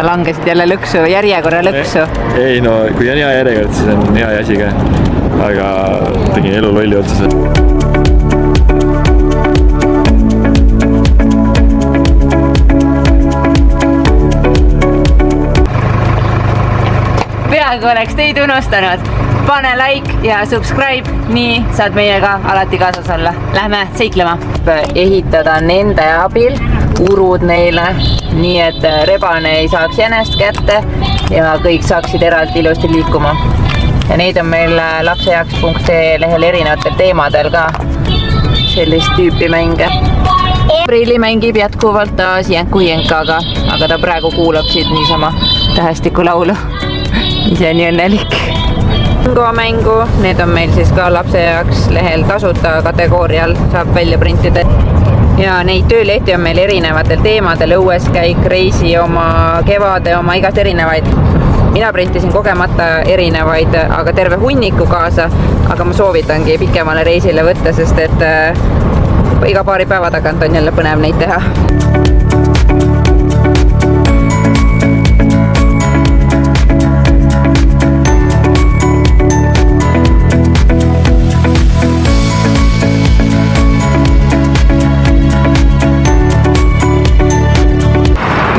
Langesid jälle lõksu, järjekorra lõksu. Ei no, kui on hea järjekord, siis on hea asi ka. Aga tegin elu lolli otsuse. Peaaegu oleks teid unustanud. Pane like ja subscribe, nii saad meiega alati kaasas olla. Lähme seiklema. Ehitada nende abil urud neile, nii et rebane ei saaks jänest kätte ja kõik saaksid eraldi ilusti liikuma. Ja neid on meil lapsejaoks.ee lehel erinevatel teemadel ka sellist tüüpi mänge. Prilli mängib jätkuvalt taas Jänku Jenkaga, aga ta praegu kuulab siit niisama tähestiku laulu. Ise nii õnnelik. Mängu, need on meil siis ka lapse jaoks lehel tasuta kategoorial, saab välja printida. Ja neid töölehti on meil erinevatel teemadel, õueskäik, reisi oma, kevade oma, igast erinevaid. Mina printisin kogemata erinevaid, aga terve hunniku kaasa, aga ma soovitangi pikemale reisile võtta, sest et iga paari päeva tagant on jälle põnev neid teha.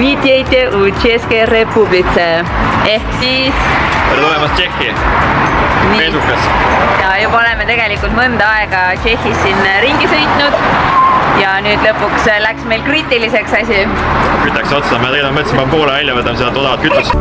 Viitjeite u České republice ehk siis Oled olemas Tšehhi? Peedukas. Ja juba oleme tegelikult mõnda aega Tšehhis siin ringi sõitnud ja nüüd lõpuks läks meil kriitiliseks asi. Kütaks otsa, ma tegelikult mõtlesin, ma poole välja võtame seda odavat kütust.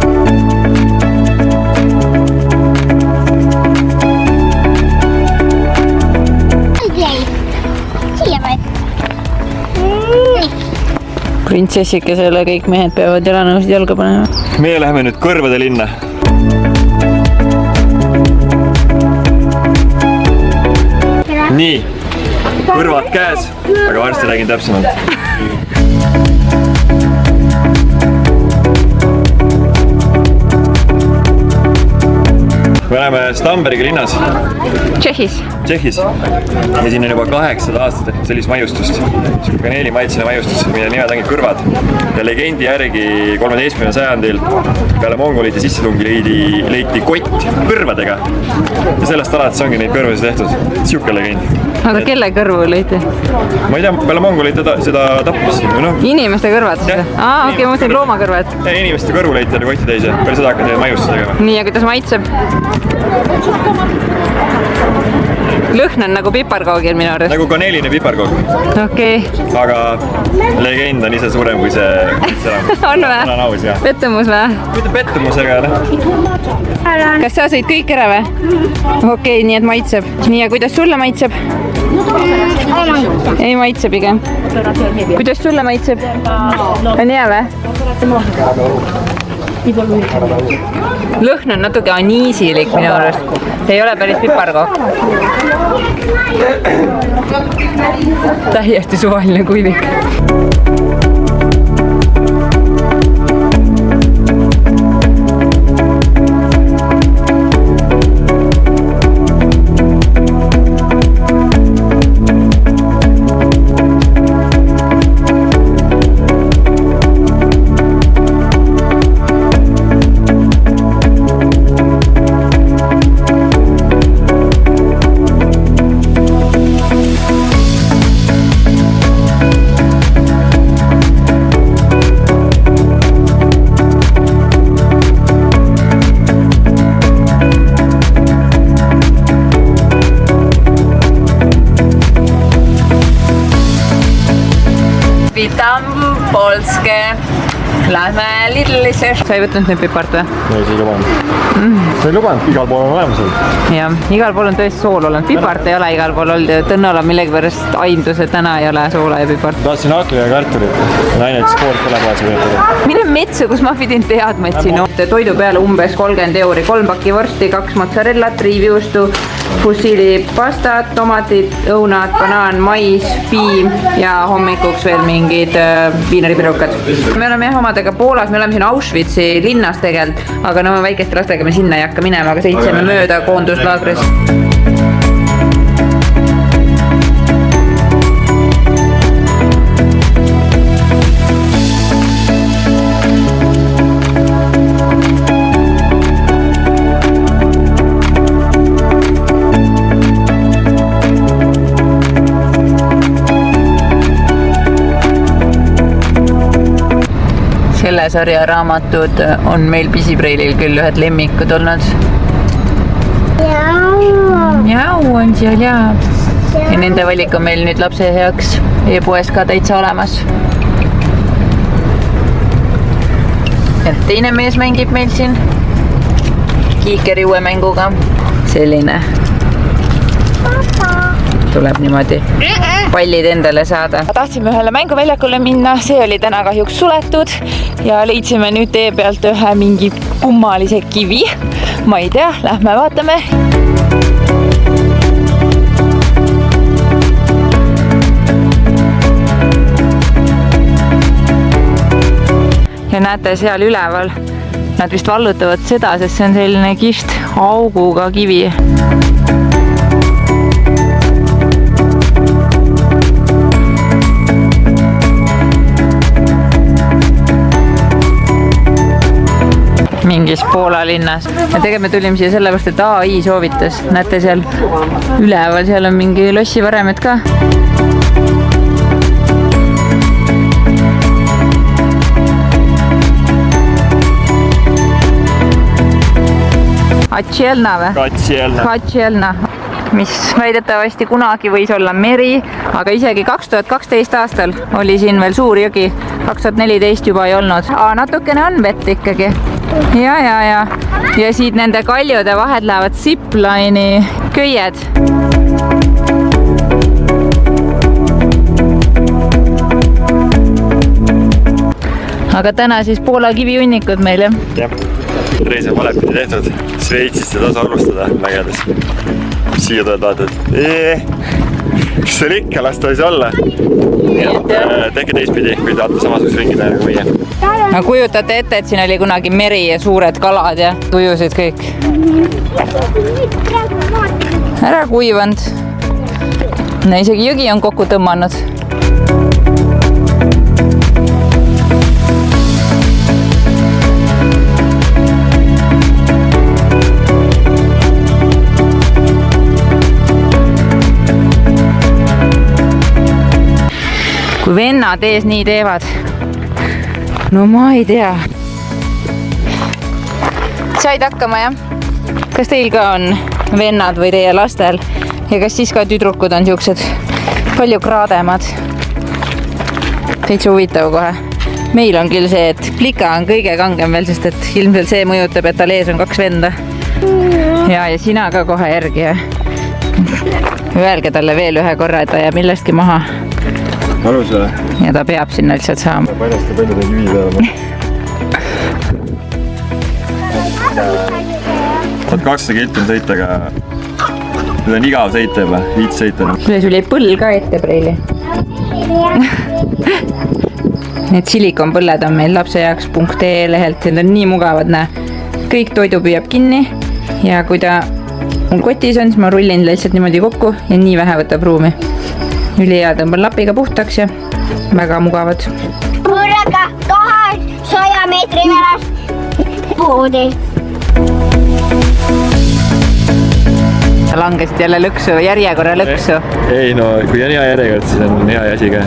Printsessikesele kõik mehed peavad jalanõusid jalga panema. Meie läheme nüüd Kõrvade linna. Nii, kõrvad käes, aga varsti räägin täpsemalt. Me oleme Stambergi linnas. Tšehhis. Ja siin on juba 8 aastat sellist maiustust. Siuke kaneelimaitsene maiustus, mille nimed ongi kõrvad. Ja legendi järgi 13. sajandil peale mongolite sissetungi leiti kott kõrvadega. Ja sellest alates ongi neid kõrvasid tehtud. Siuke legend. Aga kelle kõrvu leiti? Ma ei tea, peale mongolite seda tappis. No. Inimeste kõrvad? Okei, ma mõtlen loomakõrvad. Inimeste kõrvu leiti oli kotti täis ja peale seda hakati maiustust tegema. Nii, ja kuidas maitseb? Lõhn on nagu piparkoogil minu arust. Nagu kaneeline piparkoog. Okei. Aga legend on ise suurem kui see on või? Pettumus või? Mitte pettumusega, noh. Kas sa sõid kõik ära või? Okei, nii et maitseb. Nii, ja kuidas sulle maitseb? Ei maitse pigem. Kuidas sulle maitseb? On hea või? Lõhn on natuke aniisilik minu arust. See ei ole päris piparkoog. Täiesti suvaline kuivik. Witam Polskę. Lähme Lidlisse. Sa ei võtnud nüüd pipart või? Ei, see ei lubanud. See ei lubanud, igal pool on olemas olnud. Ja, igal pool on tõesti sool olnud. Pipart ei ole igal pool olnud ja Tõnnol on millegipärast aindus, et täna ei ole soola ja pipart. Tahtsin haakli ja kartulit. Naine ütles sport põlepaasi võetada. Mine metsa, kus ma pidin teadma, et siin on toidu peale umbes 30 €. 3 pakki vorsti, 2 mozzarellat, riivijuustu, fussiili pastat, tomatid, õunad, banaan, mais, piim ja hommikuks veel mingid viinaripirukad. Me oleme jah omadega Poolas, me oleme siin Auschwitzi linnas tegelikult, aga no väikeste lastega me sinna ei hakka minema, aga sõitsime mööda koonduslaagrist. selle sarja raamatud on meil Pisipreilil küll ühed lemmikud olnud. Jau on seal ja nende valik on meil nüüd lapse heaks e-poes ka täitsa olemas. Et teine mees mängib meil siin kiikeri uue mänguga. Selline tuleb niimoodi pallid endale saada. Tahtsime ühele mänguväljakule minna, see oli täna kahjuks suletud ja leidsime nüüd tee pealt ühe mingi kummalise kivi. Ma ei tea, lähme vaatame. Ja näete seal üleval, nad vist vallutavad seda, sest see on selline kihvt auguga kivi. Mingis Poola linnas. Ja tegelikult me tulime siia sellepärast, et AI soovitas. Näete seal üleval, seal on mingi lossivaremed ka. Katšielna või? Katšielna, mis väidetavasti kunagi võis olla meri, aga isegi 2012 aastal oli siin veel suur jõgi. 2014 juba ei olnud. Natukene on vett ikkagi. Ja siit nende kaljude vahed lähevad zipline'i köied. Aga täna siis Poola kivihunnikud meil, jah? Jah, reise valepidi tehtud. Sveitsist ja tasa alustada mägedes. Siia tuled vaatad, mis seal ikka, las ta ei saa olla. Tehke teistpidi, kui tahate samasugust ringida nagu meie. No kujutate ette, et siin oli kunagi meri ja suured kalad ja tujusid kõik. Ära kuivanud. No isegi jõgi on kokku tõmmanud. Kui vennad ees nii teevad, no ma ei tea. Said hakkama, jah? Kas teil ka on vennad või teie lastel? Ja kas siis ka tüdrukud on siuksed palju kraademad? Täitsa huvitav kohe. Meil on küll see, et plika on kõige kangem veel, sest et ilmselt see mõjutab, et tal ees on 2 venda. Ja sina ka kohe järgi, jah? Öelge talle veel ühe korra, et ta jääb millestki maha. Alus või? Ja ta peab sinna lihtsalt saama. Paljasta paljude kivi peale. 1200 kilti on sõita, aga nüüd on igav sõita juba, viits sõita. Sul jäi põll ka ette, Preili. Need silikonpõlled on meil lapse jaoks .ee lehelt, need on nii mugavad, näe. Kõik toidu püüab kinni ja kui ta mul kotis on, siis ma rullin lihtsalt niimoodi kokku ja nii vähe võtab ruumi. Üli hea tõmban lapiga puhtaks ja väga mugavad. Purraga 200 meetri pärast poodi. Langesid jälle lõksu, järjekorra lõksu. Ei, no kui on hea järjekord, siis on hea asi ka.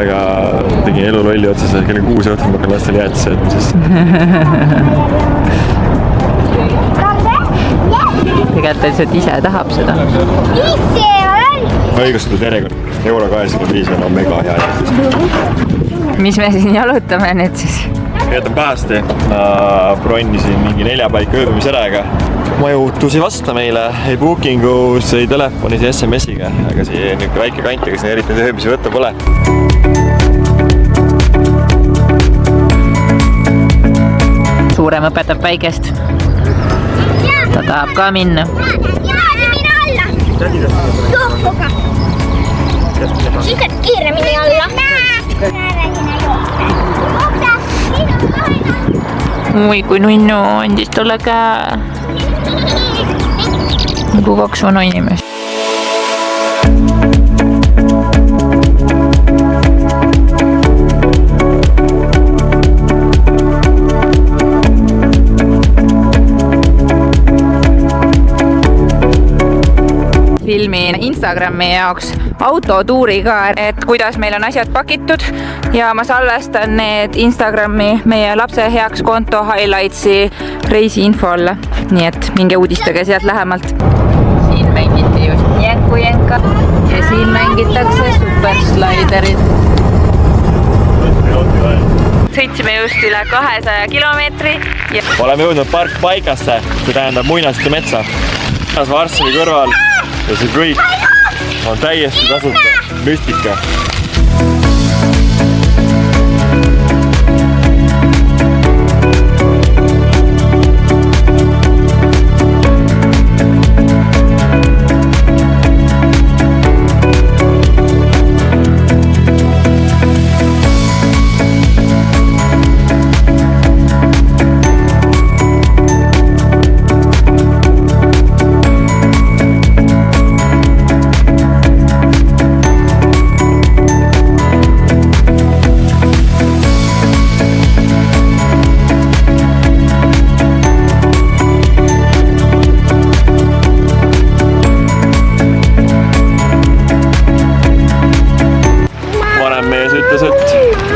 Aga tegin elu lolli otsas, kell 6 õhtul ma hakkan lastel jäätise võtma, siis. Tegelikult lihtsalt ise tahab seda. Õigustatud järjekord. Euro 85 on mega hea järjekord. Mis me siin jalutame nüüd siis? Tegelikult on pahasti. Ma bronnisin mingi 4 paika ööbimisärega. Majutusi vasta meile ei bookingus, ei telefonis, ei SMS-iga. Aga siia niisugune väike kant, kes eriti neid ööbisi võtta pole. Suurem õpetab väikest. Ta tahab ka minna. Tuhkuga. Siis kiiremini alla. Oi, kui nunnu andis talle käe. Nagu 2 vana inimest. filmin Instagrami jaoks autotuuri ka, et kuidas meil on asjad pakitud ja ma salvestan need Instagrami meie lapse heaks konto highlightsi reisiinfo alla. Nii et minge uudistage sealt lähemalt. Siin mängiti just Jenka ja siin mängitakse superslaiderid. Sõitsime just üle 200 kilomeetri ja oleme jõudnud parkpaikasse, see tähendab muinasjutu metsa. Varssavi kõrval ja see kõik on täiesti tasuta müstika.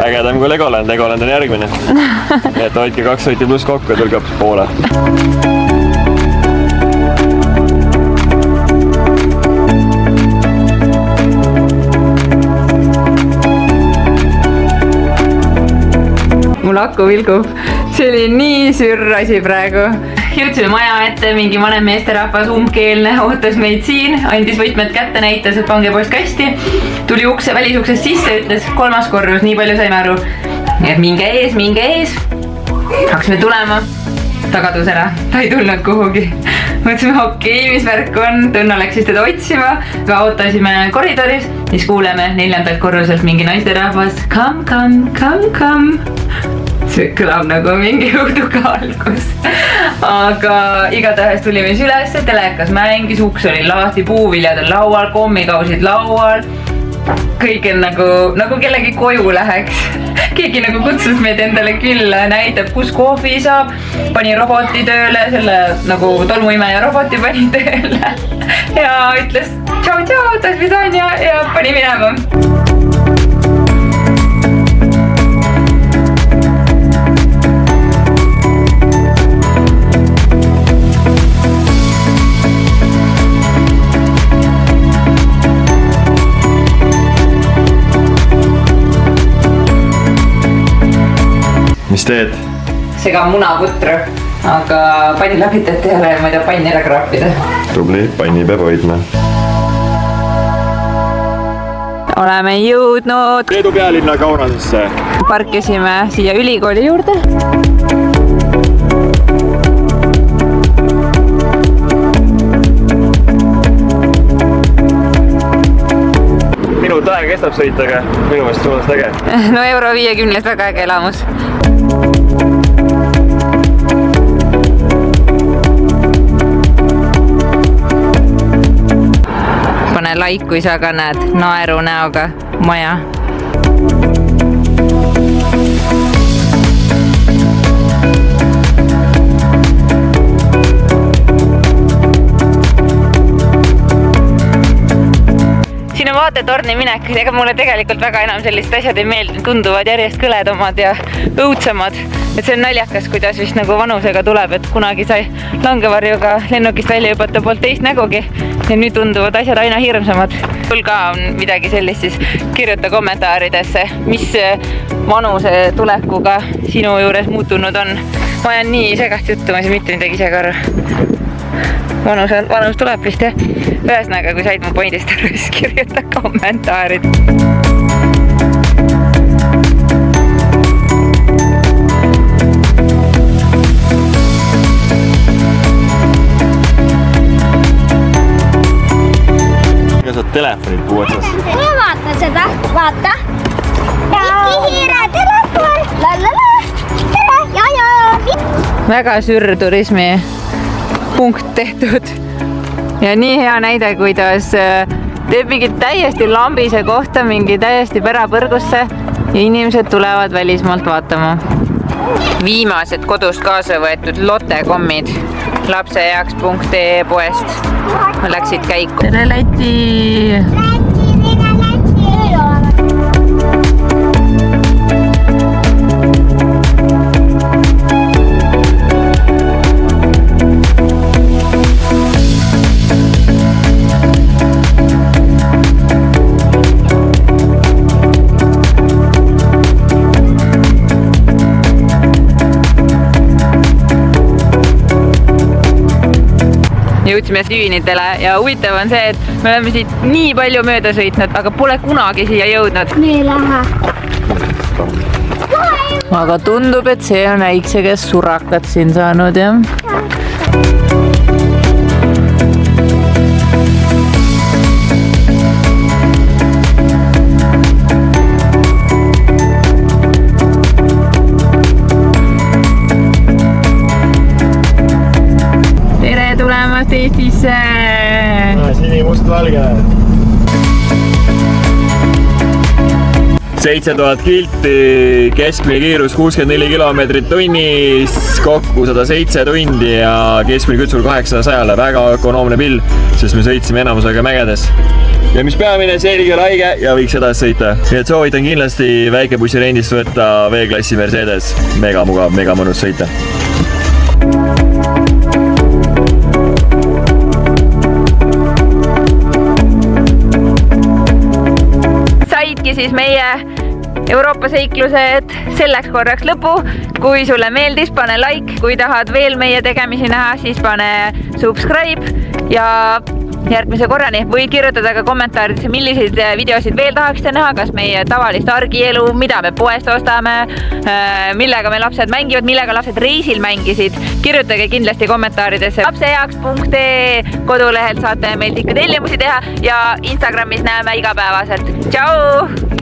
Ägedam kui Legoland on järgmine. Et hoidke 2 sõiti pluss kokku ja tulge hoopis poole. Mul akku vilgub. See oli nii sürr asi praegu. Jõudsime maja ette, mingi vanem meesterahvas umbkeelne ootas meid siin, andis võtmed kätte, näitas, et pange poiss kasti. Tuli välisuksest sisse, ütles 3. korrus, nii palju saime aru. Et minge ees. Hakkasime tulema. Tagadus ära, ta ei tulnud kuhugi. Mõtlesime, okei, mis värk on, Tõnna läks siis teda otsima. Ootasime koridoris, siis kuuleme 4. korruselt mingi naisterahvas. Come. See kõlab nagu mingi õuduga algus. Aga igatahes tulime üles, telekas mängis, uks oli lahti, puuviljad on laual, kommikausid laual. Kõik on nagu kellegi koju läheks. Keegi nagu kutsus meid endale külla, näitab, kus kohvi saab. Pani roboti tööle, selle nagu tolmuimeja roboti pani tööle. Ja ütles tšau, tasvidanja ja pani minema. Mis teed? Segan munaputru, aga panni labitet ei ole ja ma ei tea panni ära kraapida. Tubli, panni peab hoidma. Oleme jõudnud Leedu pealinna Kaunasesse. Parkisime siia ülikooli juurde. Minut aega kestab sõita, aga minu meelest suunas äge. No euro 50 väga äge elamus. Pane like, kui sa ka näed naeru näoga maja. Siin on vaatetorni minek, ega mulle tegelikult väga enam sellised asjad ei meeldi, tunduvad järjest kõledamad ja õudsemad. Et see on naljakas, kuidas vist nagu vanusega tuleb, et kunagi sai langevarjuga lennukist välja hüpata poolt teist nägugi ja nüüd tunduvad asjad aina hirmsamad. Sul ka on midagi sellist, siis kirjuta kommentaaridesse, mis vanuse tulekuga sinu juures muutunud on. Ma olen nii segast juttu, ma ei saa mitte midagi ise ka aru. Vanus tuleb vist jah. Ühesõnaga, kui said mu pointist aru, siis kirjuta kommentaarid. Kas saad telefonid puu otsas? Ma vaatan seda, vaata. Hiire telefon. Tere, ja. Väga sürr turismi punkt tehtud. Ja nii hea näide, kuidas teeb mingit täiesti lambise kohta, mingi täiesti pärapõrgusse ja inimesed tulevad välismaalt vaatama. viimased kodust kaasa võetud lotekommid lapseheaks.ee poest läksid käiku. tere Läti! Jõudsime Tüünidele ja huvitav on see, et me oleme siit nii palju mööda sõitnud, aga pole kunagi siia jõudnud. Me ei lähe. Aga tundub, et see on väikse käes surakat siin saanud, jah. Tulemast Eestisse! Sinimustvalge. 7000 kilti, keskmine kiirus 64 kilomeetrit tunnis, kokku 107 tundi ja keskmine kütsul 800-le. Väga ökonoomne pill, sest me sõitsime enamusega mägedes. Ja mis peamine, selge raige ja võiks edasi sõita. Nii et soovitan kindlasti väikebussi rendist võtta V-klassi Mercedes. Mega mugav, mega mõnus sõita. Siis meie Euroopa seiklused selleks korraks lõpu. Kui sulle meeldis, pane like, kui tahad veel meie tegemisi näha, siis pane subscribe ja järgmise korrani või kirjutada ka kommentaaridesse, milliseid videosid veel tahaksite näha, kas meie tavalist argielu, mida me poest ostame, millega me lapsed mängivad, millega lapsed reisil mängisid. Kirjutage kindlasti kommentaaridesse. lapseheaks.ee kodulehelt saate meilt ikka tellimusi teha ja Instagramis näeme igapäevaselt. Tšau!